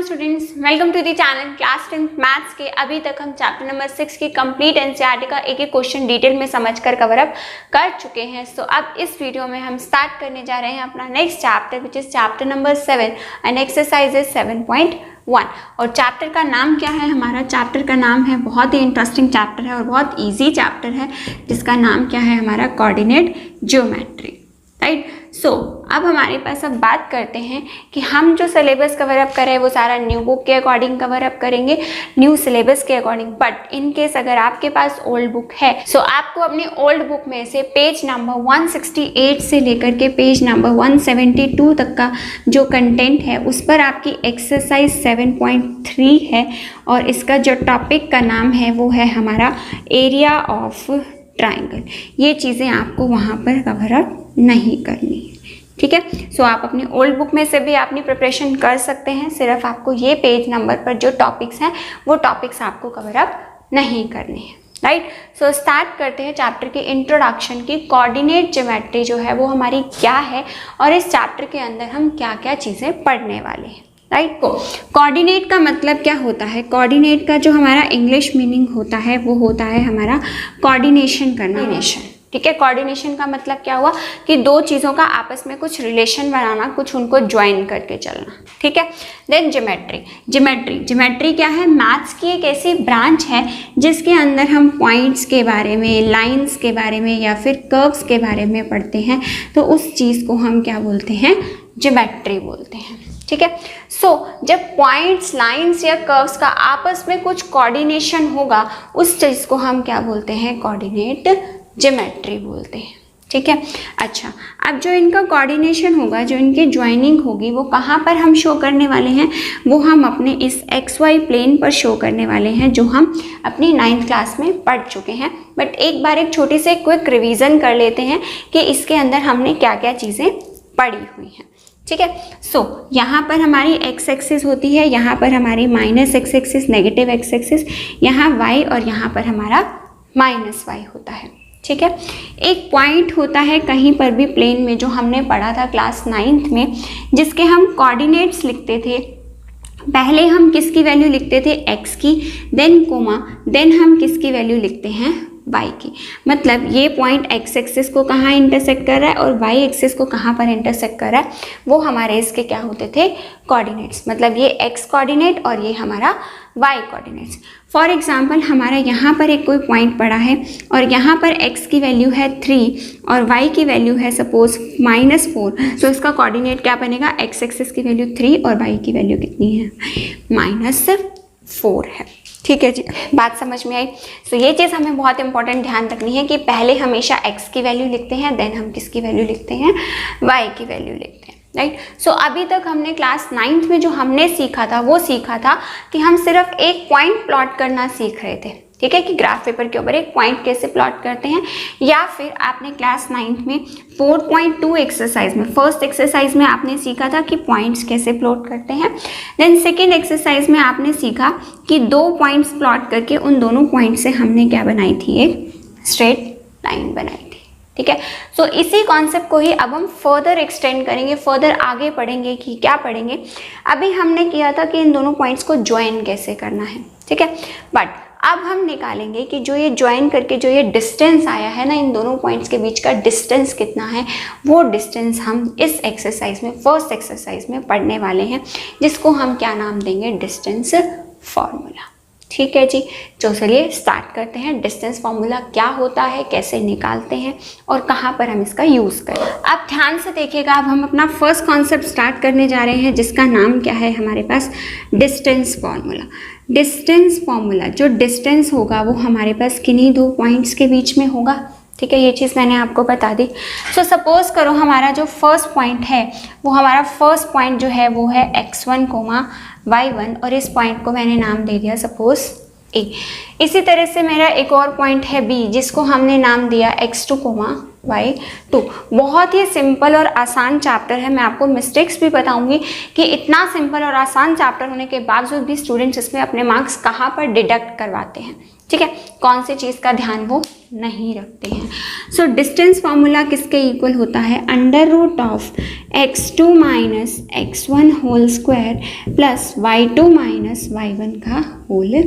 Students, welcome to the channel class 10 maths के। अभी तक हम चैप्टर नंबर 6 की कंप्लीट एनसीईआरटी का एक एक क्वेश्चन डिटेल में समझकर कवर अप कर चुके हैं। सो अब इस वीडियो में हम स्टार्ट करने जा रहे हैं अपना next chapter which is chapter number 7 and exercise is 7.1। और चैप्टर का नाम क्या है? हमारा चैप्टर का नाम है, बहुत ही इंटरेस्टिंग चैप्टर है और बहुत ईजी चैप्टर है, जिसका नाम क्या है? हमारा कोऑर्डिनेट ज्योमेट्री। राइट। सो अब हमारे पास अब बात करते हैं कि हम जो सिलेबस कवर अप करें वो सारा न्यू बुक के अकॉर्डिंग कवर अप करेंगे, न्यू सिलेबस के अकॉर्डिंग। बट इन केस अगर आपके पास ओल्ड बुक है सो आपको अपनी ओल्ड बुक में से पेज नंबर 168 से लेकर के पेज नंबर 172 तक का जो कंटेंट है उस पर आपकी एक्सरसाइज 7.3 है और इसका जो टॉपिक का नाम है वो है हमारा एरिया ऑफ ट्राइंगल। ये चीज़ें आपको वहाँ पर कवर अप नहीं करनी है, ठीक है। सो आप अपनी ओल्ड बुक में से भी अपनी प्रिपरेशन कर सकते हैं, सिर्फ आपको ये पेज नंबर पर जो टॉपिक्स हैं वो टॉपिक्स आपको कवर अप नहीं करने हैं। राइट। सो स्टार्ट करते हैं चैप्टर के इंट्रोडक्शन की। कोऑर्डिनेट ज्योमेट्री जो है वो हमारी क्या है और इस चैप्टर के अंदर हम क्या क्या चीज़ें पढ़ने वाले हैं। राइट। कोऑर्डिनेट का मतलब क्या होता है? कोऑर्डिनेट का जो हमारा इंग्लिश मीनिंग होता है वो होता है हमारा कोऑर्डिनेशन करना। ठीक है। कोऑर्डिनेशन का मतलब क्या हुआ कि दो चीज़ों का आपस में कुछ रिलेशन बनाना, कुछ उनको ज्वाइन करके चलना। ठीक है। देन ज्योमेट्री क्या है? मैथ्स की एक ऐसी ब्रांच है जिसके अंदर हम पॉइंट्स के बारे में, लाइंस के बारे में या फिर कर्व्स के बारे में पढ़ते हैं, तो उस चीज़ को हम क्या बोलते हैं? ज्योमेट्री बोलते हैं। ठीक है। सो जब पॉइंट्स, लाइंस या कर्व्स का आपस में कुछ कोऑर्डिनेशन होगा उस चीज़ को हम क्या बोलते हैं? कोऑर्डिनेट ज्योमेट्री बोलते हैं। ठीक है। अच्छा, अब जो इनका कोऑर्डिनेशन होगा, जो इनकी ज्वाइनिंग होगी, वो कहाँ पर हम शो करने वाले हैं? वो हम अपने इस XY प्लेन पर शो करने वाले हैं, जो हम अपनी 9th क्लास में पढ़ चुके हैं। बट एक बार एक छोटी से क्विक रिवीजन कर लेते हैं कि इसके अंदर हमने क्या क्या चीज़ें पढ़ी हुई हैं। ठीक है। सो यहाँ पर हमारी x एक्सिस होती है, यहाँ पर हमारी -x axis, negative x axis, यहाँ y और यहाँ पर हमारा -y होता है। ठीक है। एक पॉइंट होता है कहीं पर भी प्लेन में, जो हमने पढ़ा था क्लास 9th में, जिसके हम कोऑर्डिनेट्स लिखते थे। पहले हम किसकी वैल्यू लिखते थे? x की, देन कोमा, देन हम किसकी वैल्यू लिखते हैं? y की। मतलब ये पॉइंट x एक्सिस को कहाँ इंटरसेक्ट कर रहा है और y एक्सिस को कहाँ पर इंटरसेक्ट कर रहा है, वो हमारे इसके क्या होते थे? कोऑर्डिनेट्स। मतलब ये x कोऑर्डिनेट और ये हमारा y कोऑर्डिनेट्स। फॉर एग्जाम्पल हमारा यहाँ पर एक कोई पॉइंट पड़ा है और यहाँ पर x की वैल्यू है 3 और y की वैल्यू है सपोज -4। तो इसका कोऑर्डिनेट क्या बनेगा? x एक्सिस की वैल्यू 3 और y की वैल्यू कितनी है? -4 है। ठीक है जी, बात समझ में आई। सो ये चीज़ हमें बहुत इंपॉर्टेंट ध्यान रखनी है कि पहले हमेशा x की वैल्यू लिखते हैं, देन हम किसकी वैल्यू लिखते हैं? y की वैल्यू लिखते हैं। राइट। सो अभी तक हमने क्लास 9th में जो हमने सीखा था वो सीखा था कि हम सिर्फ एक पॉइंट प्लॉट करना सीख रहे थे। ठीक है, कि ग्राफ पेपर के ऊपर एक पॉइंट कैसे प्लॉट करते हैं। या फिर आपने क्लास 9th में 4.2 एक्सरसाइज में, फर्स्ट एक्सरसाइज में आपने सीखा था कि पॉइंट्स कैसे प्लॉट करते हैं। देन सेकेंड एक्सरसाइज में आपने सीखा कि दो पॉइंट्स प्लॉट करके उन दोनों पॉइंट से हमने क्या बनाई थी? एक स्ट्रेट लाइन बनाई थी। ठीक है। सो इसी कॉन्सेप्ट को ही अब हम फर्दर एक्सटेंड करेंगे, फर्दर आगे पढ़ेंगे। कि क्या पढ़ेंगे? अभी हमने किया था कि इन दोनों पॉइंट्स को ज्वाइन कैसे करना है। ठीक है। बट अब हम निकालेंगे कि जो ये ज्वाइन करके जो ये डिस्टेंस आया है ना, इन दोनों पॉइंट्स के बीच का डिस्टेंस कितना है, वो डिस्टेंस हम इस एक्सरसाइज में, फर्स्ट एक्सरसाइज में पढ़ने वाले हैं, जिसको हम क्या नाम देंगे? Distance formula. ठीक है जी। तो चलिए स्टार्ट करते हैं। डिस्टेंस फार्मूला क्या होता है, कैसे निकालते हैं और कहाँ पर हम इसका यूज़ करें। अब ध्यान से देखिएगा, अब हम अपना फर्स्ट कॉन्सेप्ट स्टार्ट करने जा रहे हैं, जिसका नाम क्या है हमारे पास? Distance formula. डिस्टेंस फार्मूला, जो डिस्टेंस होगा वो हमारे पास किन्हीं दो पॉइंट्स के बीच में होगा। ठीक है, ये चीज़ मैंने आपको बता दी। सो सपोज करो हमारा जो फर्स्ट पॉइंट है वो हमारा फर्स्ट पॉइंट जो है वो है x1, y1 और इस पॉइंट को मैंने नाम दे दिया सपोज a। इसी तरह से मेरा एक और पॉइंट है b, जिसको हमने नाम दिया x2, y2। बहुत ही सिंपल और आसान चैप्टर है। मैं आपको मिस्टेक्स भी बताऊंगी कि इतना सिंपल और आसान चैप्टर होने के बावजूद भी स्टूडेंट्स इसमें अपने मार्क्स कहाँ पर डिडक्ट करवाते हैं। ठीक है, कौन सी चीज़ का ध्यान वो नहीं रखते हैं। सो डिस्टेंस फॉर्मूला किसके इक्वल होता है, under root of x2 minus x1 whole square plus y2 minus y1 का होल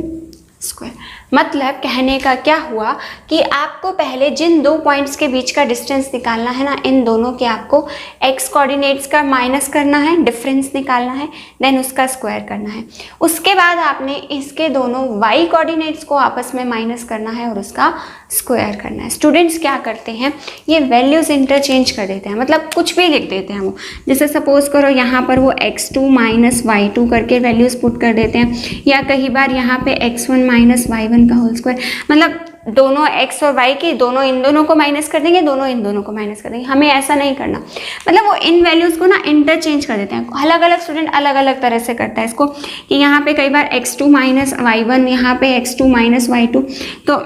स्क्वायर। मतलब कहने का क्या हुआ कि आपको पहले जिन दो पॉइंट्स के बीच का डिस्टेंस निकालना है ना, इन दोनों के आपको x कोऑर्डिनेट्स का माइनस करना है, डिफरेंस निकालना है, देन उसका स्क्वायर करना है। उसके बाद आपने इसके दोनों y कोऑर्डिनेट्स को आपस में माइनस करना है और उसका स्क्वायर करना है। स्टूडेंट्स क्या करते हैं, ये वैल्यूज़ इंटरचेंज कर देते हैं, मतलब कुछ भी लिख देते हैं वो। जैसे सपोज करो यहाँ पर वो x2 माइनस y2 करके वैल्यूज़ पुट कर देते हैं, या कई बार यहाँ पे x1 माइनस y1 का होल स्क्वायर, मतलब दोनों x और y की दोनों इन दोनों को माइनस कर देंगे, दोनों इन दोनों को माइनस कर देंगे। हमें ऐसा नहीं करना, मतलब वो इन वैल्यूज़ को ना इंटरचेंज कर देते हैं। अलग अलग स्टूडेंट अलग अलग तरह से करता है इसको, कि यहाँ पे कई बार x2 माइनस y1, यहाँ पे x2 माइनस y2, तो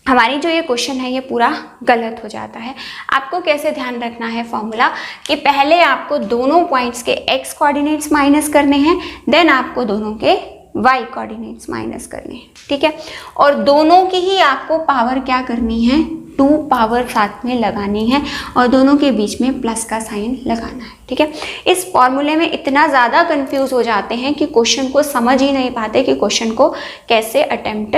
हमारी जो ये क्वेश्चन है ये पूरा गलत हो जाता है। आपको कैसे ध्यान रखना है फॉर्मूला, कि पहले आपको दोनों पॉइंट्स के x कोऑर्डिनेट्स माइनस करने हैं, देन आपको दोनों के y कोऑर्डिनेट्स माइनस करने हैं, ठीक है। और दोनों की ही आपको पावर क्या करनी है, 2 पावर साथ में लगानी है और दोनों के बीच में प्लस का साइन लगाना है, ठीक है। इस फॉर्मूले में इतना ज़्यादा कंफ्यूज हो जाते हैं कि क्वेश्चन को समझ ही नहीं पाते कि क्वेश्चन को कैसे अटेम्प्ट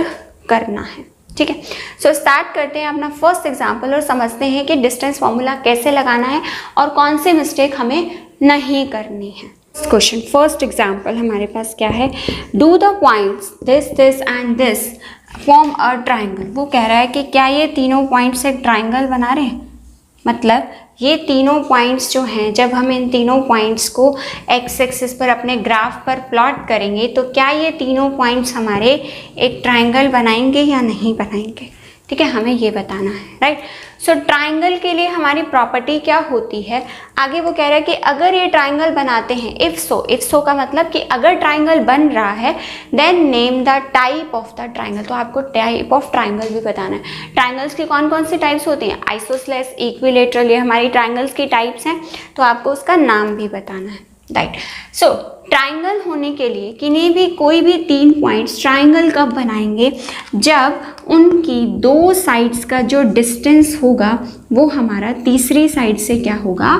करना है, ठीक है। सो स्टार्ट करते हैं अपना फर्स्ट एग्जाम्पल और समझते हैं कि डिस्टेंस फॉर्मूला कैसे लगाना है और कौन सी मिस्टेक हमें नहीं करनी है। क्वेश्चन फर्स्ट एग्जाम्पल हमारे पास क्या है, do the points this this and this form a triangle. वो कह रहा है कि क्या ये तीनों पॉइंट्स एक ट्राइंगल बना रहे हैं, मतलब ये तीनों पॉइंट्स जो हैं, जब हम इन तीनों पॉइंट्स को एक्स एक्सिस पर अपने ग्राफ पर प्लॉट करेंगे तो क्या ये तीनों पॉइंट्स हमारे एक ट्राइंगल बनाएंगे या नहीं बनाएंगे, ठीक है, हमें ये बताना है, राइट। सो ट्राइंगल के लिए हमारी प्रॉपर्टी क्या होती है, आगे वो कह रहा है कि अगर ये ट्राइंगल बनाते हैं, इफ़ सो का मतलब कि अगर ट्राइंगल बन रहा है, then name the type of the triangle. तो आपको टाइप ऑफ ट्राइंगल भी बताना है। ट्राइंगल्स की कौन कौन सी टाइप्स होती हैं, आइसोसेलेस, इक्विलेटरल, ये हमारी ट्राइंगल्स की टाइप्स हैं, तो आपको उसका नाम भी बताना है, राइट। सो ट्राइंगल होने के लिए किन्हीं भी कोई भी 3 पॉइंट्स ट्राइंगल कब बनाएंगे, जब उनकी 2 साइड्स का जो डिस्टेंस होगा वो हमारा तीसरी साइड से क्या होगा,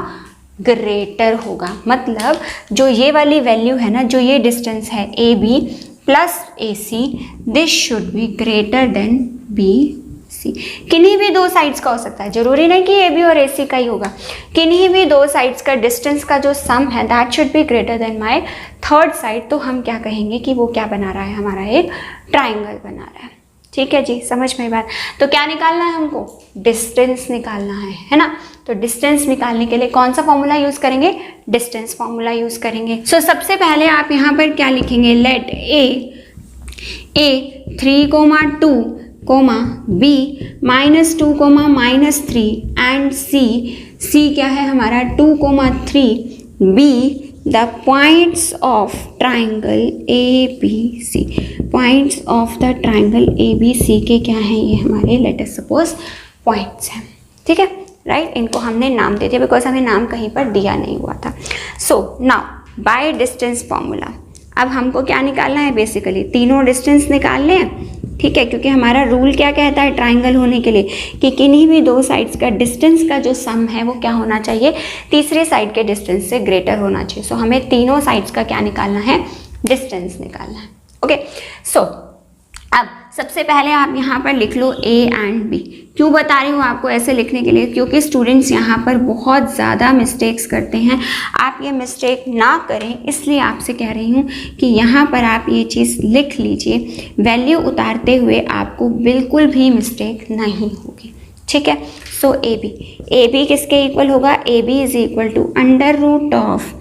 ग्रेटर होगा। मतलब जो ये वाली वैल्यू है ना, जो ये डिस्टेंस है AB plus AC, this should be greater than BC। किन्हीं भी 2 साइड्स का हो सकता है, जरूरी नहीं कि AB और AC का ही होगा। किन्हीं भी 2 साइड्स का डिस्टेंस का जो सम है that should be greater than my third side. तो हम क्या कहेंगे कि वो क्या बना रहा है, हमारा एक ट्राइंगल बना रहा है, ठीक है जी, समझ में बात। तो क्या निकालना है हमको, डिस्टेंस निकालना है ना। तो डिस्टेंस निकालने के लिए कौन सा फॉर्मूला यूज़ करेंगे, डिस्टेंस फॉर्मूला यूज़ करेंगे। सो सबसे पहले आप यहाँ पर क्या लिखेंगे, let A 3,2, B -2, -3 and C क्या है हमारा 2,3, B the points of triangle ABC। Points of the triangle ABC के क्या हैं, ये हमारे लेट अस सपोज पॉइंट्स हैं, ठीक है, राइट। इनको हमने नाम दे दिया बिकॉज हमें नाम कहीं पर दिया नहीं हुआ था। So now bye distance formula अब हमको क्या निकालना है, बेसिकली तीनों डिस्टेंस निकालने हैं, ठीक है, क्योंकि हमारा रूल क्या कहता है ट्राइंगल होने के लिए कि किन्हीं भी 2 साइड्स का डिस्टेंस का जो सम है वो क्या होना चाहिए, तीसरे साइड के डिस्टेंस से ग्रेटर होना चाहिए। सो हमें तीनों साइड्स का क्या निकालना है, डिस्टेंस निकालना है, ओके। सो अब सबसे पहले आप यहाँ पर लिख लो A एंड B। क्यों बता रही हूँ आपको ऐसे लिखने के लिए, क्योंकि स्टूडेंट्स यहाँ पर बहुत ज़्यादा मिस्टेक्स करते हैं। आप ये मिस्टेक ना करें इसलिए आपसे कह रही हूँ कि यहाँ पर आप ये चीज़ लिख लीजिए, वैल्यू उतारते हुए आपको बिल्कुल भी मिस्टेक नहीं होगी, ठीक है। सो AB किसके इक्वल होगा, AB is equal to under root of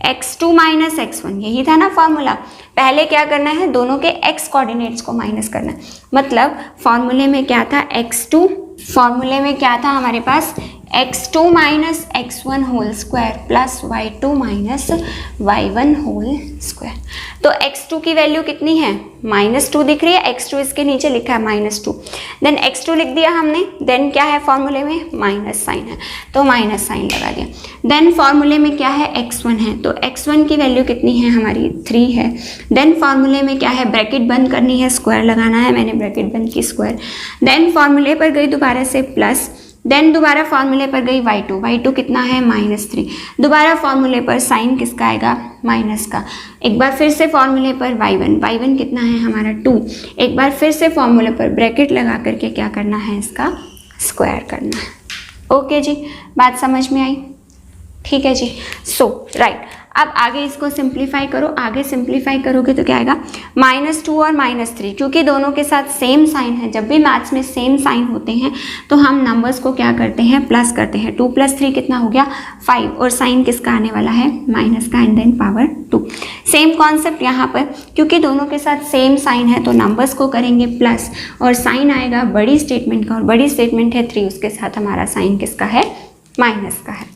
x2 minus x1, यही था ना फॉर्मूला। पहले क्या करना है, दोनों के x कोऑर्डिनेट्स को माइनस करना है। मतलब फॉर्मूले में क्या था, x2, फॉर्मूले में क्या था हमारे पास x2 minus x1 whole square plus y2 minus y1 whole square. तो x2 की वैल्यू कितनी है, -2 दिख रही है, x2 इसके नीचे लिखा है -2, देन x2 लिख दिया हमने, देन क्या है फॉर्मूले में माइनस साइन है तो माइनस साइन लगा दिया, देन फॉर्मूले में क्या है x1 है तो x1 की वैल्यू कितनी है हमारी 3 है, देन फॉर्मूले में क्या है ब्रैकेट बंद करनी है, स्क्वायर लगाना है, मैंने ब्रैकेट बंद की स्क्वायर, देन फॉर्मूले पर गई दोबारा से प्लस, देन दोबारा फॉर्मूले पर गई y2 कितना है -3, दोबारा फॉर्मूले पर साइन किसका आएगा माइनस का, एक बार फिर से फॉर्मूले पर y1 कितना है हमारा 2, एक बार फिर से फॉर्मूले पर ब्रैकेट लगा करके क्या करना है इसका स्क्वायर करना है। ओके जी, बात समझ में आई, ठीक है जी। सो राइट, अब आगे इसको सिंप्लीफाई करो, आगे सिंप्लीफाई करोगे तो क्या आएगा -2 और -3, क्योंकि दोनों के साथ सेम साइन है, जब भी मैथ्स में सेम साइन होते हैं तो हम नंबर्स को क्या करते हैं प्लस करते हैं, 2 + 3 कितना हो गया 5, और साइन किसका आने वाला है माइनस का, and then power 2। Same concept यहाँ पर, क्योंकि दोनों के साथ सेम साइन है तो नंबर्स को करेंगे प्लस और साइन आएगा बड़ी स्टेटमेंट का, और बड़ी स्टेटमेंट है 3, उसके साथ हमारा साइन किसका है माइनस का है।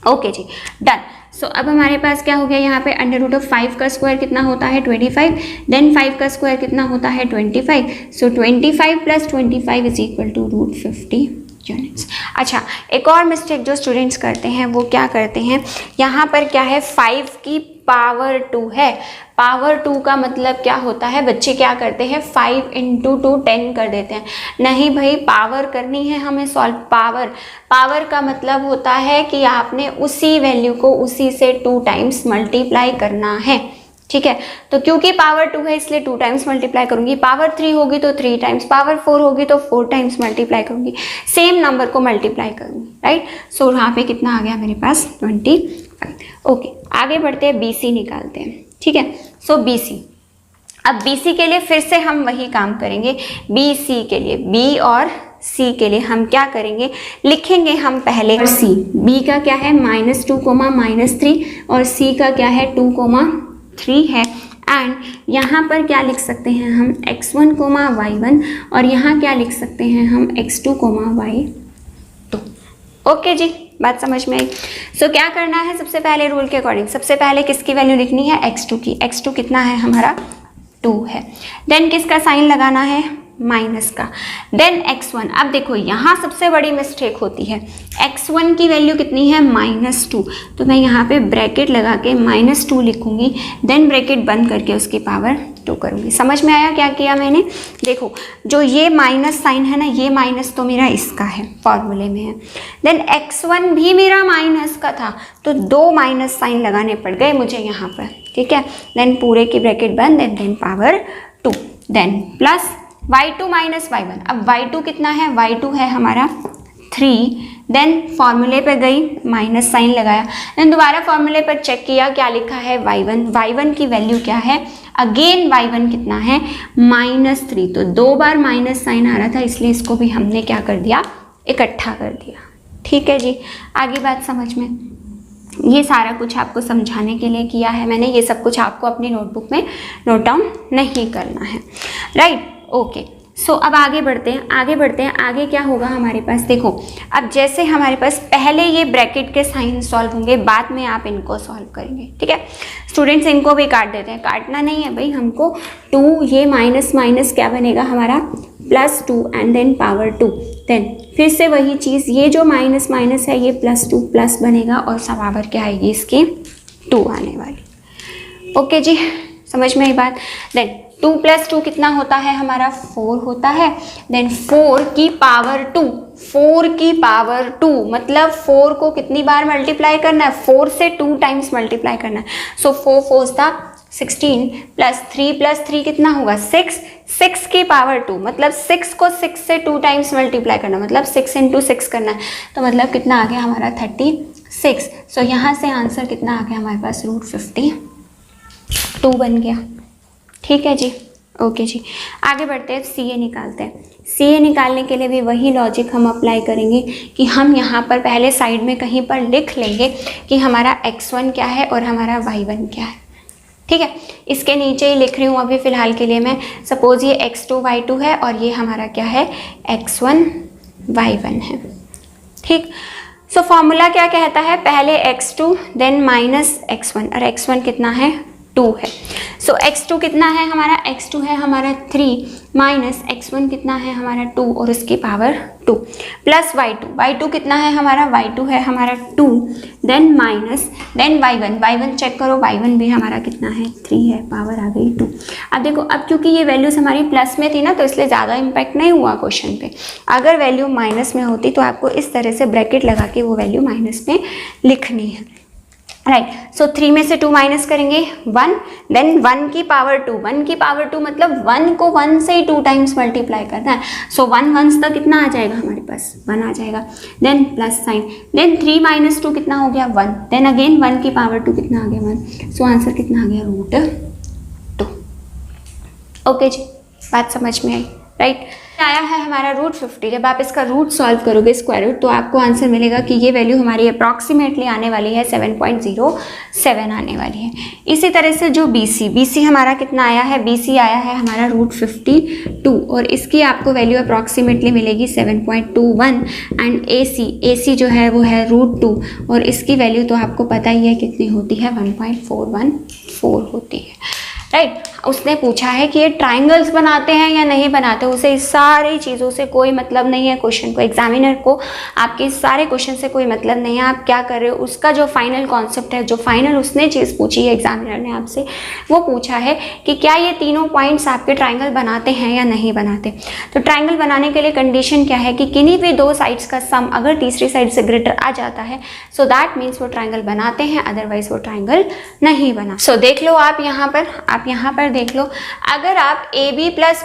ओके जी, डन। सो अब हमारे पास क्या हो गया यहाँ पे √5 का स्क्वायर कितना होता है 25, देन 5 का स्क्वायर कितना होता है 25, सो 25 + 25 इज इक्वल टू √50 यूनिट्स। अच्छा, एक और मिस्टेक जो स्टूडेंट्स करते हैं वो क्या करते हैं, यहाँ पर क्या है 5 की पावर 2 है, पावर 2 का मतलब क्या होता है, बच्चे क्या करते हैं 5 × 2 10 कर देते हैं, नहीं भाई पावर करनी है हमें सॉल्व, पावर का मतलब होता है कि आपने उसी वैल्यू को उसी से 2 टाइम्स मल्टीप्लाई करना है, ठीक है। तो क्योंकि पावर 2 है इसलिए 2 टाइम्स मल्टीप्लाई करूंगी, पावर 3 होगी तो 3 टाइम्स, पावर 4 होगी तो 4 टाइम्स मल्टीप्लाई करूंगी, सेम नंबर को मल्टीप्लाई करूंगी, राइट। सो यहाँ पे कितना आ गया मेरे पास 25। ओके, आगे बढ़ते हैं, BC निकालते हैं, ठीक है। सो BC, अब BC के लिए फिर से हम वही काम करेंगे, BC के लिए B और C के लिए हम क्या करेंगे, लिखेंगे हम पहले C, B का क्या है -2, -3 और C का क्या है 2, 3 है, एंड यहाँ पर क्या लिख सकते हैं हम x1, y1 और यहाँ क्या लिख सकते हैं हम x2, y2। ओके जी, बात समझ में आई। सो क्या करना है, सबसे पहले रूल के अकॉर्डिंग सबसे पहले किसकी वैल्यू लिखनी है x2 की, x2 कितना है हमारा 2 है, देन किसका साइन लगाना है माइनस का, देन x1। अब देखो यहाँ सबसे बड़ी मिस्टेक होती है, x1 की वैल्यू कितनी है -2, तो मैं यहाँ पे ब्रैकेट लगा के -2 लिखूंगी, देन ब्रैकेट बंद करके उसकी पावर 2 करूँगी। समझ में आया क्या किया मैंने, देखो जो ये माइनस साइन है ना, ये माइनस तो मेरा इसका है फॉर्मूले में है, देन x1 भी मेरा माइनस का था तो 2 माइनस साइन लगाने पड़ गए मुझे यहाँ पर, ठीक है, देन पूरे की ब्रैकेट बंद, then power 2, then plus y2 minus y1। अब y2 कितना है, y2 है हमारा 3, देन फॉर्मूले पर गई माइनस साइन लगाया, देन दोबारा फॉर्मूले पर चेक किया क्या लिखा है y1 की वैल्यू क्या है, अगेन y1 कितना है -3, तो 2 बार माइनस साइन आ रहा था इसलिए इसको भी हमने क्या कर दिया इकट्ठा कर दिया, ठीक है जी। आगे बात समझ में, ये सारा कुछ आपको समझाने के लिए किया है मैंने, ये सब कुछ आपको अपनी नोटबुक में नोट डाउन नहीं करना है, राइट। ओके, सो अब आगे बढ़ते हैं, आगे क्या होगा हमारे पास, देखो अब जैसे हमारे पास पहले ये ब्रैकेट के साइन सॉल्व होंगे, बाद में आप इनको सॉल्व करेंगे, ठीक है। स्टूडेंट्स इनको भी काट देते हैं, काटना नहीं है भाई हमको, 2 ये माइनस क्या बनेगा हमारा +2 एंड देन पावर 2, देन फिर से वही चीज़, ये जो माइनस है ये +2 प्लस बनेगा और पावर क्या आएगी इसकी 2 आने वाली। ओके जी, समझ में आई बात। देन 2 + 2 कितना होता है हमारा 4 होता है, देन 4 की पावर 2 मतलब 4 को कितनी बार मल्टीप्लाई करना है, 4 से 2 टाइम्स मल्टीप्लाई करना है, सो 4 4 था 16 + 3 कितना होगा 6 की पावर 2 मतलब 6 को 6 से 2 टाइम्स मल्टीप्लाई करना, मतलब 6 × 6 करना है, तो मतलब कितना आ गया हमारा 36। सो यहाँ से आंसर कितना आ गया हमारे पास √52 बन गया, ठीक है जी। ओके जी, आगे बढ़ते हैं, CA निकालते हैं। CA निकालने के लिए भी वही लॉजिक हम अप्लाई करेंगे कि हम यहाँ पर पहले साइड में कहीं पर लिख लेंगे कि हमारा x1 क्या है और हमारा y1 क्या है, ठीक है। इसके नीचे ही लिख रही हूँ अभी फ़िलहाल के लिए मैं, सपोज़ ये x2 y2 है और ये हमारा क्या है x1 y1 है, ठीक। सो फॉर्मूला क्या कहता है, पहले x2 देन माइनस x1, और x1 कितना है 2 है। सो x2 कितना है हमारा, x2 है हमारा 3 माइनस x1 कितना है हमारा 2 और उसकी पावर 2 प्लस y2 कितना है हमारा, y2 है हमारा 2 then minus then y1 check करो, y1 भी हमारा कितना है 3 है, पावर आ गई 2। अब देखो, अब क्योंकि ये वैल्यूज हमारी प्लस में थी ना तो इसलिए ज़्यादा इम्पैक्ट नहीं हुआ क्वेश्चन पे। अगर वैल्यू माइनस में होती तो आपको इस तरह से ब्रैकेट लगा के वो वैल्यू माइनस में लिखनी है, राइट। सो 3 में से 2 माइनस करेंगे 1, देन 1 की पावर 2 मतलब 1 को 1 से ही 2 टाइम्स मल्टीप्लाई करना है। सो 1 वंस तक कितना आ जाएगा हमारे पास, 1 आ जाएगा, then plus sign, then 3 minus 2 कितना हो गया 1, देन अगेन 1 की पावर 2 कितना आ गया 1। सो आंसर कितना आ गया √2। ओके जी, बात समझ में आई, राइट। आया है हमारा √50। जब आप इसका रूट सॉल्व करोगे स्क्वायर रूट तो आपको आंसर मिलेगा कि ये वैल्यू हमारी अप्रॉक्सीमेटली आने वाली है 7.07 आने वाली है। इसी तरह से जो BC हमारा कितना आया है, BC आया है हमारा √52 और इसकी आपको वैल्यू अप्रॉक्सीमेटली मिलेगी 7.21 एंड AC जो है वो है √2 और इसकी वैल्यू तो आपको पता ही है कितनी होती है, 1.414 होती है, राइट। उसने पूछा है कि ये ट्राइंगल्स बनाते हैं या नहीं बनाते, उसे इस सारी चीज़ों से कोई मतलब नहीं है। क्वेश्चन को, एग्जामिनर को आपके इस सारे क्वेश्चन से कोई मतलब नहीं है, आप क्या कर रहे हो। उसका जो फाइनल कॉन्सेप्ट है, जो फाइनल उसने चीज़ पूछी है एग्जामिनर ने आपसे, वो पूछा है कि क्या ये तीनों पॉइंट्स आपके ट्राइंगल बनाते हैं या नहीं बनाते। तो ट्राइंगल बनाने के लिए कंडीशन क्या है कि किन्हीं भी दो साइड्स का सम अगर तीसरी साइड से ग्रेटर आ जाता है सो दैट मीन्स वो ट्राइंगल बनाते हैं, अदरवाइज वो ट्राइंगल नहीं बना। सो देख लो आप यहाँ पर देख लो, अगर आप AB प्लस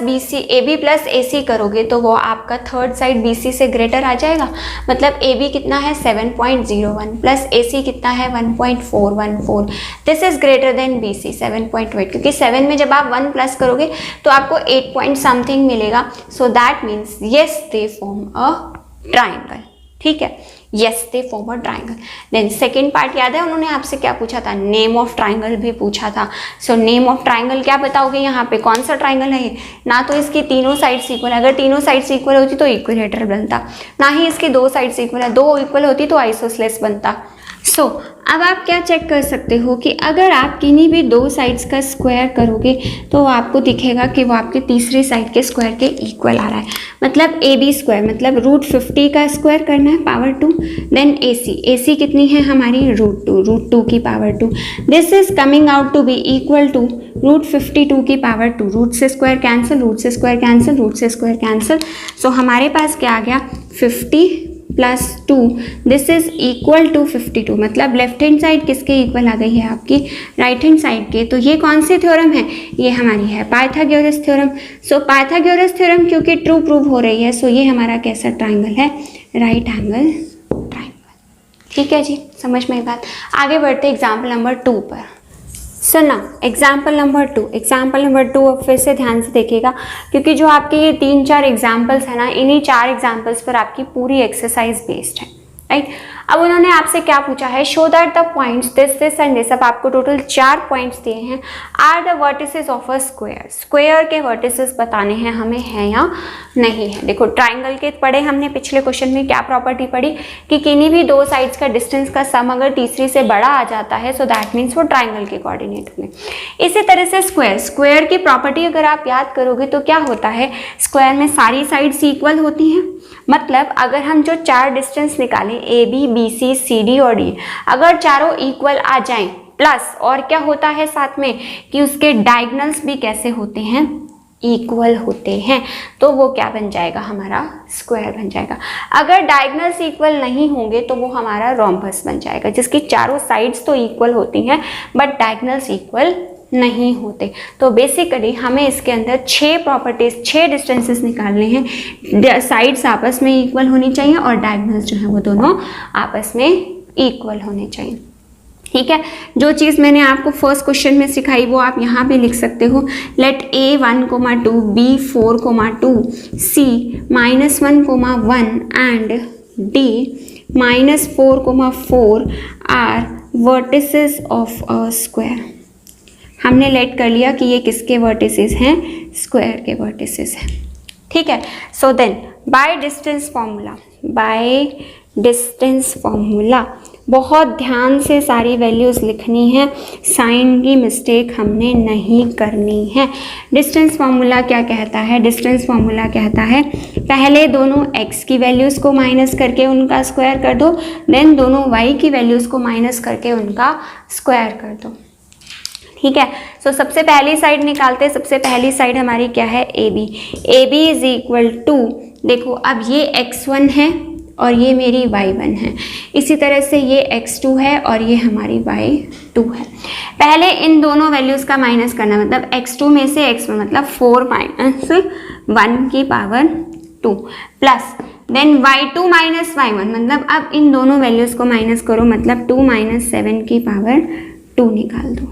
AC करोगे तो वो आपका थर्ड साइड BC से ग्रेटर आ जाएगा। मतलब AB कितना है 7.01 प्लस AC कितना है 1.414, this is greater than BC 7.8, क्योंकि 7 में जब आप 1 प्लस करोगे तो आपको 8 पॉइंट समथिंग मिलेगा। So that means yes they form a triangle, ठीक है, yes they form a triangle. Then second part याद है उन्होंने आपसे क्या पूछा था, नेम ऑफ ट्राइंगल भी पूछा था। सो नेम ऑफ ट्राइंगल क्या बताओगे, यहाँ पे कौन सा ट्राइंगल है ये, ना तो इसकी तीनों साइड्स इक्वल, अगर तीनों साइड्स इक्वल होती तो इक्विलेटरल बनता, ना ही इसकी दो साइड्स इक्वल है, दो इक्वल होती तो आइसोसेलेस बनता। सो अब आप क्या चेक कर सकते हो कि अगर आप किन्हीं भी दो साइड्स का स्क्वायर करोगे तो आपको दिखेगा कि वो आपके तीसरी साइड के स्क्वायर के इक्वल आ रहा है। मतलब AB स्क्वायर मतलब √50 का स्क्वायर करना है पावर 2, देन AC कितनी है हमारी √2 की power 2, this is coming out to be equal to √52 की पावर 2, रूट से स्क्वायर कैंसिल, रूट से स्क्वायर कैंसिल, रूट से स्क्वायर कैंसिल। सो हमारे पास क्या आ गया 50 plus 2, this is equal to 52। मतलब लेफ्ट हैंड साइड किसके इक्वल आ गई है, आपकी राइट हैंड साइड के। तो ये कौन सी थ्योरम है, ये हमारी है पाइथागोरस थ्योरम। सो पाइथागोरस थ्योरम क्योंकि ट्रू प्रूव हो रही है, सो ये हमारा कैसा ट्राइंगल है, राइट एंगल ट्राइंगल। ठीक है जी, समझ में बात। आगे बढ़ते एग्जाम्पल नंबर 2 पर। सुना एग्जाम्पल नंबर 2 अब फिर से ध्यान से देखिएगा क्योंकि जो आपके ये 3-4 एग्जाम्पल्स है ना, इन्हीं 4 एग्जाम्पल्स पर आपकी पूरी एक्सरसाइज बेस्ड है, राइट। अब उन्होंने आपसे क्या पूछा है, show that the points this and this, अब आपको टोटल 4 पॉइंट्स दिए हैं, are the vertices of a square. Square के वर्टिसेस बताने हैं हमें, है या नहीं है। देखो ट्राइंगल के पढ़े हमने पिछले क्वेश्चन में, क्या प्रॉपर्टी पढ़ी कि किन्हीं भी दो साइड्स का डिस्टेंस का सम अगर तीसरी से बड़ा आ जाता है सो दैट मीन्स वो ट्राइंगल के कोऑर्डिनेट में। इसी तरह से स्क्वायर की प्रॉपर्टी अगर आप याद करोगे तो क्या होता है, स्क्वायर में सारी साइड्स इक्वल होती हैं। मतलब अगर हम जो 4 डिस्टेंस निकालें AB BC CD और D, अगर चारों इक्वल आ जाएं, प्लस और क्या होता है साथ में कि उसके डायगोनल्स भी कैसे होते हैं, इक्वल होते हैं, तो वो क्या बन जाएगा, हमारा स्क्वायर बन जाएगा। अगर डायगोनल्स इक्वल नहीं होंगे तो वो हमारा रोम्बस बन जाएगा, जिसकी चारों साइड्स तो इक्वल होती हैं बट डायगोनल्स इक्वल नहीं होते। तो बेसिकली हमें इसके अंदर 6 प्रॉपर्टीज, 6 डिस्टेंसेस निकालने हैं। साइड्स आपस में इक्वल होनी चाहिए और डायगोनल्स जो है वो दोनों आपस में इक्वल होने चाहिए। ठीक है, जो चीज़ मैंने आपको फर्स्ट क्वेश्चन में सिखाई वो आप यहाँ पे लिख सकते हो। Let A 1,2 B 4,2 C -1,1 and D -4,4 are vertices of a square. हमने लेट कर लिया कि ये किसके वर्टिसेस हैं, स्क्वायर के वर्टिसेस हैं। ठीक है, so then by distance formula, by distance formula. बहुत ध्यान से सारी वैल्यूज़ लिखनी है, साइन की मिस्टेक हमने नहीं करनी है। डिस्टेंस फार्मूला क्या कहता है? डिस्टेंस फार्मूला कहता है पहले दोनों x की वैल्यूज़ को माइनस करके उनका स्क्वायर कर दो, देन दोनों y की वैल्यूज़ को माइनस करके उनका स्क्वायर कर दो। ठीक है, सो सबसे पहली साइड निकालते हैं। सबसे पहली साइड हमारी क्या है? A B is equal to, देखो अब ये x1 है और ये मेरी y1 है, इसी तरह से ये x2 है और ये हमारी y2 है। पहले इन दोनों वैल्यूज़ का माइनस करना, मतलब x2 में से x1 मतलब 4 माइनस 1 की power 2 plus then y2 minus y1 मतलब अब इन दोनों वैल्यूज़ को माइनस करो, मतलब 2 माइनस 7 की पावर 2 निकाल दो।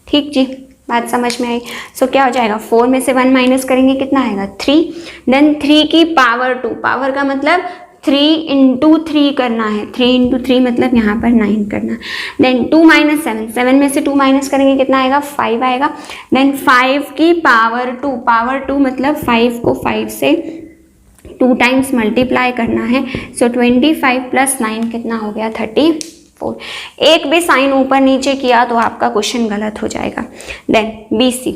ठीक जी, बात समझ में आई? सो क्या हो जाएगा? 4 में से 1 माइनस करेंगे कितना आएगा? 3, देन 3 की पावर 2, पावर का मतलब 3 इंटू 3 करना है, 3 इंटू 3 मतलब यहाँ पर 9 करना। देन 2 माइनस 7, 7 में से 2 माइनस करेंगे कितना आएगा? 5 आएगा। देन 5 की पावर 2, पावर 2 मतलब 5 को 5 से 2 टाइम्स मल्टीप्लाई करना है। सो 25 प्लस 9 कितना हो गया? 34। एक भी साइन ऊपर नीचे किया तो आपका क्वेश्चन गलत हो जाएगा। देन BC,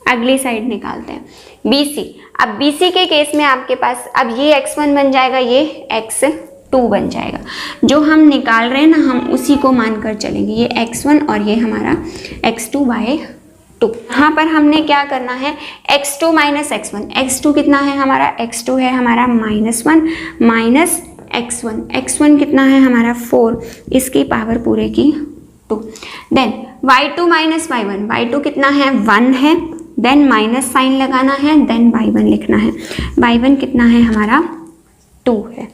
अगली साइड निकालते हैं। BC, अब BC के केस में आपके पास अब ये x1 बन जाएगा, ये x2 बन जाएगा। जो हम निकाल रहे हैं ना, हम उसी को मानकर चलेंगे, ये x1 और ये हमारा x2/2। यहाँ पर हमने क्या करना है? x2 माइनस x1, x2 कितना है हमारा? x2 है हमारा -1 माइनस x1 कितना है हमारा? 4, इसकी पावर पूरे की 2। Then y2 minus y1, y2 कितना है? 1 है, देन माइनस साइन लगाना है, देन y1 लिखना है। y1 कितना है हमारा? 2 है।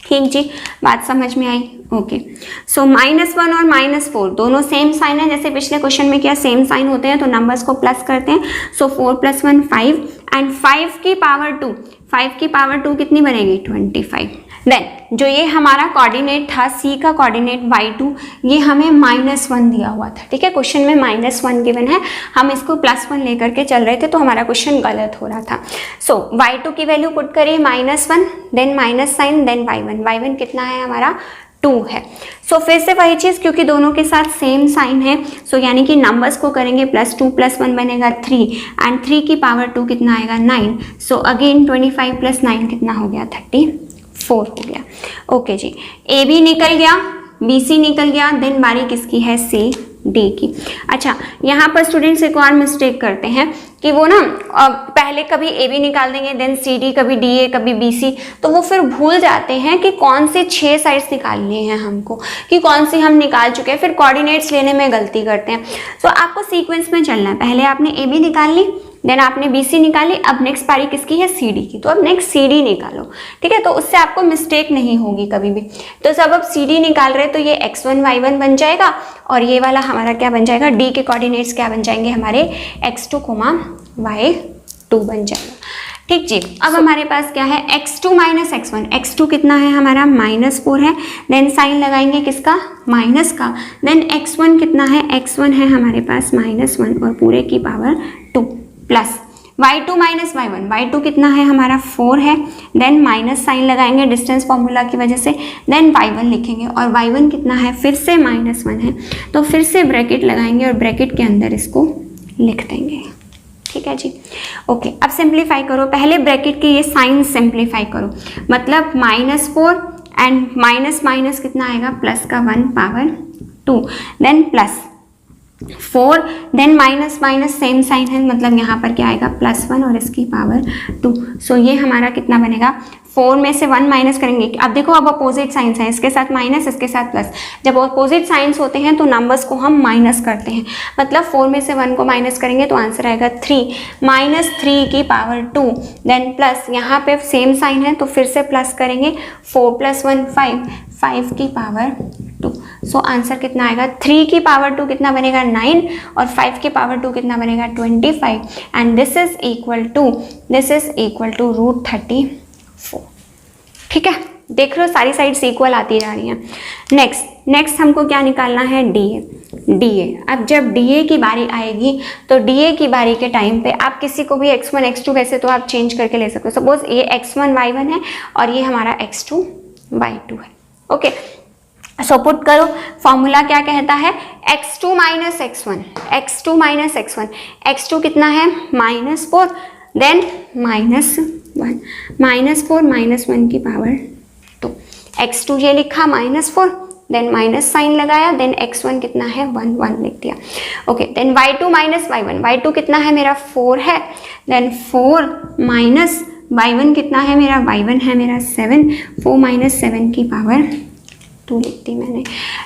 ठीक जी, बात समझ में आई? ओके, सो -1 और -4 दोनों सेम साइन है, जैसे पिछले क्वेश्चन में क्या सेम साइन होते हैं तो नंबर्स को प्लस करते हैं। सो 4 + 1 5 एंड 5 की पावर 2, 5 की पावर 2 कितनी बनेगी? 25। देन जो ये हमारा कोऑर्डिनेट था, C का कोऑर्डिनेट y2, ये हमें -1 दिया हुआ था। ठीक है, क्वेश्चन में -1 गिवन है, हम इसको +1 लेकर के चल रहे थे तो हमारा क्वेश्चन गलत हो रहा था। सो y2 की वैल्यू पुट करिए -1, then minus sign, then y1 कितना है हमारा? 2 है। सो फिर से वही चीज़, क्योंकि दोनों के साथ सेम साइन है, सो यानी कि नंबर्स को करेंगे +2 + 1 बनेगा 3 एंड 3 की पावर 2 कितना आएगा? 9। सो अगेन 25 + 9 कितना हो गया? 34 हो गया। ओके जी, AB निकल गया, BC निकल गया, देन बारी किसकी है? CD की। अच्छा, यहाँ पर स्टूडेंट्स एक और मिस्टेक करते हैं कि वो ना पहले कभी AB निकाल देंगे, देन CD, कभी DA, कभी BC, तो वो फिर भूल जाते हैं कि कौन से 6 साइड्स निकालनी है हमको, कि कौन सी हम निकाल चुके हैं, फिर कोऑर्डिनेट्स लेने में गलती करते हैं। तो आपको सीक्वेंस में चलना है, पहले आपने AB निकाल ली, देन आपने BC निकाली, अब नेक्स्ट पारी किसकी है? CD की, तो अब नेक्स्ट CD निकालो। ठीक है, तो उससे आपको मिस्टेक नहीं होगी कभी भी। तो सब अब CD निकाल रहे हैं तो ये x1 y1 बन जाएगा और ये वाला हमारा क्या बन जाएगा? D के कोऑर्डिनेट्स क्या बन जाएंगे हमारे? x2, y2 बन जाएगा। ठीक जी, अब हमारे पास क्या है? x2 माइनस x1, x2 कितना है हमारा? -4 है, देन साइन लगाएंगे किसका? माइनस का, देन x1 कितना है? x1 है हमारे पास -1 और पूरे की power 2 plus y2 minus y1, y2 कितना है हमारा? 4 है, देन माइनस साइन लगाएंगे डिस्टेंस फॉर्मूला की वजह से, देन y1 लिखेंगे और y1 कितना है? फिर से -1 है, तो फिर से ब्रैकेट लगाएंगे और ब्रैकेट के अंदर इसको लिख देंगे। ठीक है जी, ओके। अब सिंप्लीफाई करो, पहले ब्रैकेट के ये साइन सिंप्लीफाई करो, मतलब -4 एंड माइनस माइनस कितना आएगा? प्लस का 1 power 2, then plus 4, then minus minus same sign है, मतलब यहाँ पर क्या आएगा? +1 और इसकी पावर 2। सो ये हमारा कितना बनेगा? 4 में से 1 माइनस करेंगे। अब देखो, अब अपोजिट साइंस है, इसके साथ माइनस, इसके साथ प्लस। जब अपोजिट साइंस होते हैं तो नंबर्स को हम माइनस करते हैं, मतलब 4 में से 1 को माइनस करेंगे तो आंसर आएगा 3, -3 की पावर 2, देन प्लस, यहाँ पे सेम साइन है तो फिर से प्लस करेंगे, 4 + 1 5, 5 की पावर 2। सो आंसर कितना आएगा? 3 की पावर 2 कितना बनेगा? 9 और 5 की पावर 2 कितना बनेगा? 25 and this is equal to √34। ठीक है, देख रहे हो सारी साइड्स इक्वल आती जा रही हैं। नेक्स्ट हमको क्या निकालना है, डी ए। अब जब डी ए की बारी आएगी तो डी ए की बारी के टाइम पे आप किसी को भी x1 x2 वैसे तो आप चेंज करके ले सकते हो। सपोज ये x1 y1 है और ये हमारा x2 y2 है। ओके, सो पुट करो, फॉर्मूला क्या कहता है, x2 माइनस एक्स1, x2 माइनस एक्स1, x2 कितना है -4, देन -1, -4 -1 की पावर 2, x2 ये लिखा -4, देन माइनस साइन लगाया, देन x1 कितना है 1 लिख दिया। Okay, then y2 minus y1, y2 कितना है मेरा 4 है, देन 4 माइनस y1 कितना है मेरा, y1 है मेरा 7, 4 माइनस 7 की पावर 2 लिख दी मैंने,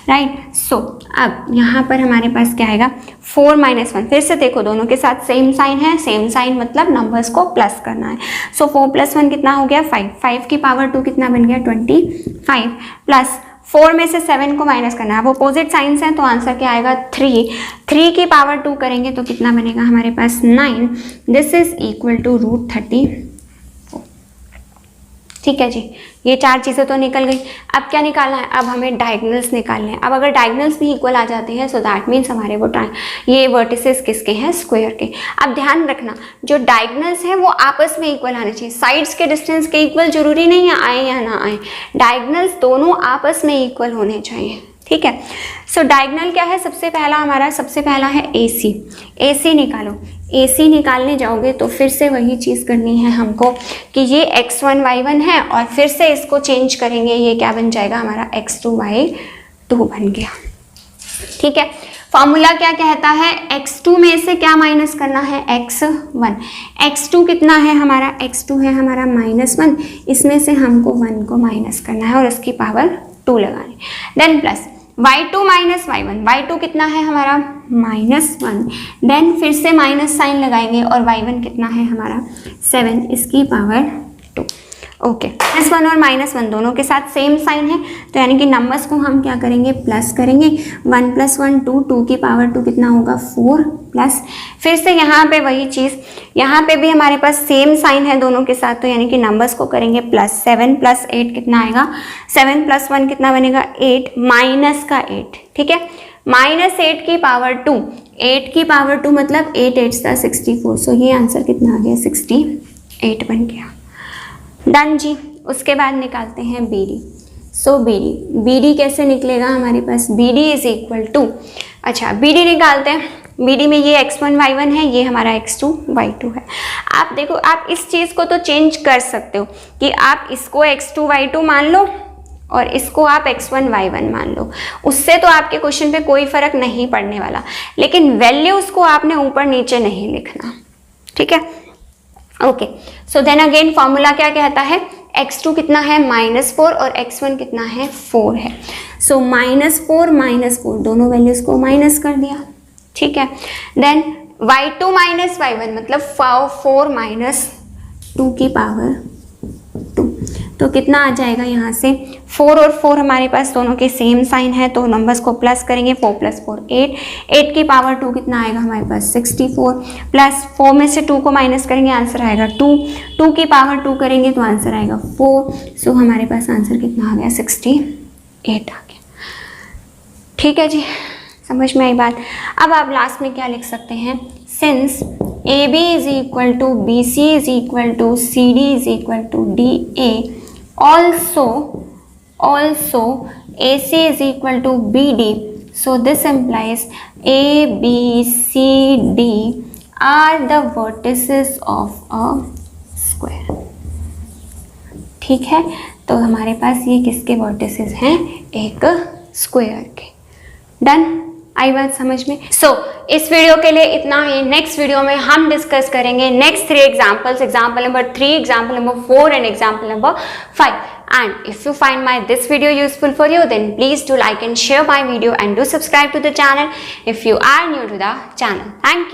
राइट। सो अब यहाँ पर हमारे पास क्या आएगा, 4 माइनस 1, फिर से देखो दोनों के साथ सेम साइन है, सेम साइन मतलब नंबर्स को प्लस करना है। सो 4 प्लस 1 कितना हो गया 5, 5 की पावर 2 कितना बन गया 25, प्लस 4 में से 7 को माइनस करना है। अब अपोजिट साइंस हैं तो आंसर क्या आएगा 3 की पावर 2 करेंगे तो कितना बनेगा हमारे पास 9, दिस इज इक्वल टू √34। ठीक है जी, ये 4 चीज़ें तो निकल गई। अब क्या निकालना है, अब हमें डायगोनल्स निकालने हैं। अब अगर डायगोनल्स भी इक्वल आ जाते हैं सो दैट मीन्स हमारे वो ये वर्टिसेस किसके हैं, स्क्वायर के। अब ध्यान रखना जो डायगोनल्स हैं वो आपस में इक्वल आने चाहिए, साइड्स के डिस्टेंस के इक्वल जरूरी नहीं है आए या ना आए, डायगोनल्स दोनों आपस में इक्वल होने चाहिए। ठीक है, सो डायगोनल क्या है, सबसे पहला है AC निकालो। AC निकालने जाओगे तो फिर से वही चीज़ करनी है हमको कि ये x1 y1 है और फिर से इसको चेंज करेंगे, ये क्या बन जाएगा हमारा x2 y2 बन गया। ठीक है, फॉर्मूला क्या कहता है, x2 में से क्या माइनस करना है, x1, x2 कितना है हमारा, x2 है हमारा -1, इसमें से हमको 1 को माइनस करना है और उसकी पावर 2 लगानी, then plus y2 minus y1, y2 कितना है हमारा -1, देन फिर से माइनस साइन लगाएंगे और y1 कितना है हमारा 7, इसकी पावर 2। ओके, +1 और -1 दोनों के साथ सेम साइन है तो यानी कि नंबर्स को हम क्या करेंगे, प्लस करेंगे। 1 + 1 2, 2 की पावर 2 कितना होगा 4, प्लस फिर से यहाँ पे वही चीज़, यहाँ पे भी हमारे पास सेम साइन है दोनों के साथ तो यानी कि नंबर्स को करेंगे प्लस। 7 + 8 कितना आएगा, 7 + 1 कितना बनेगा 8, माइनस का 8। ठीक है, -8 की पावर 2, 8 की पावर 2 मतलब 8 8 64, सो ये आंसर कितना आ गया 68 बन गया। डन जी। उसके बाद निकालते हैं BD। सो BD कैसे निकलेगा हमारे पास, BD इज इक्वल टू, अच्छा BD निकालते हैं। BD में ये x1 y1 है, ये हमारा x2 y2 है। आप देखो, आप इस चीज़ को तो चेंज कर सकते हो कि आप इसको x2 y2 मान लो और इसको आप x1 y1 मान लो, उससे तो आपके क्वेश्चन पे कोई फर्क नहीं पड़ने वाला, लेकिन वैल्यूज को आपने ऊपर नीचे नहीं लिखना। ठीक है, okay. So then again formula क्या कहता है, x2 कितना है -4 और x1 कितना है 4 है। सो -4 दोनों वैल्यूज को माइनस कर दिया। ठीक है, देन y2 माइनस y1 मतलब 4 माइनस 2 की पावर 2, तो कितना आ जाएगा यहाँ से 4 और 4 हमारे पास दोनों के सेम साइन है तो नंबर्स को प्लस करेंगे। 4 + 4 8, 8 की पावर 2 कितना आएगा हमारे पास 64, प्लस 4 में से 2 को माइनस करेंगे आंसर आएगा 2, 2 की पावर 2 करेंगे तो आंसर आएगा 4। सो हमारे पास आंसर कितना आ गया 68 आ गया। ठीक है जी, समझ में आई बात। अब आप लास्ट में क्या लिख सकते हैं, since AB is equal to BC is equal to CD is equal to DA, also AC is equal to BD, so this implies A, B, C, D are the vertices of a square। ठीक है, तो हमारे पास ये किसके vertices हैं, एक square के। Done, आई बात समझ में। सो इस वीडियो के लिए इतना ही। नेक्स्ट वीडियो में हम डिस्कस करेंगे next 3 examples, example number 3, example number 4 and example number 5। And if you find this video useful for you, then please do like and share my video and do subscribe to the channel if you are new to the channel. Thank you.